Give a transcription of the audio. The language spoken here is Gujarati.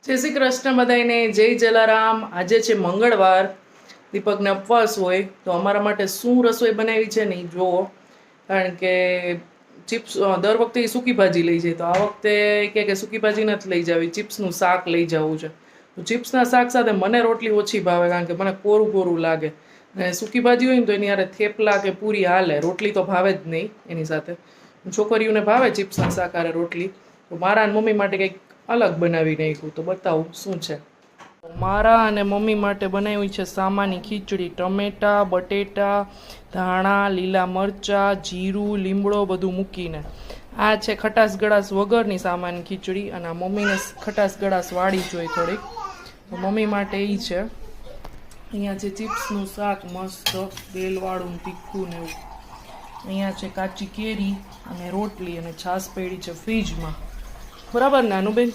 જય શ્રી કૃષ્ણ બધાને, જય જલારામ। આજે છે મંગળવાર, દીપકને ઉપવાસ હોય તો અમારા માટે શું રસોઈ બનાવી છે ને જુઓ। કારણ કે ચિપ્સ દર વખતે સૂકી ભાજી લઈ જાય, તો આ વખતે કે સૂકી ભાજી નથી લઈ જાવી, ચિપ્સનું શાક લઈ જવું છે। તો ચિપ્સના શાક સાથે મને રોટલી ઓછી ભાવે, કારણ કે મને કોરું કોરું લાગે, અને સૂકી ભાજી હોય ને તો એની યારે થેપલા કે પૂરી હાલે, રોટલી તો ભાવે જ નહીં એની સાથે। છોકરીઓને ભાવે ચિપ્સના શાક હારે રોટલી, તો મારા અને મમ્મી માટે કંઈક અલગ બનાવી નાખ્યું, તો બતાવું શું છે। મારા અને મમ્મી માટે બનાવી છે સામાની ખીચડી, ટમેટા, બટેટા, ધાણા, લીલા મરચાં, જીરું, લીમડો બધું મૂકીને। આ છે ખટાશ ગળાશ વગરની સામાની ખીચડી, અને આ મમ્મીને ખટાશ ગળાશ વાળી જોઈએ થોડીક, તો મમ્મી માટે એ છે। અહીંયા છે ચિપ્સનું શાક, મસ્ત તેલવાળું તીખું ને એવું। અહીંયા છે કાચી કેરી અને રોટલી, અને છાશ પડી છે ફ્રીજમાં, બરાબર ને અનુબેન?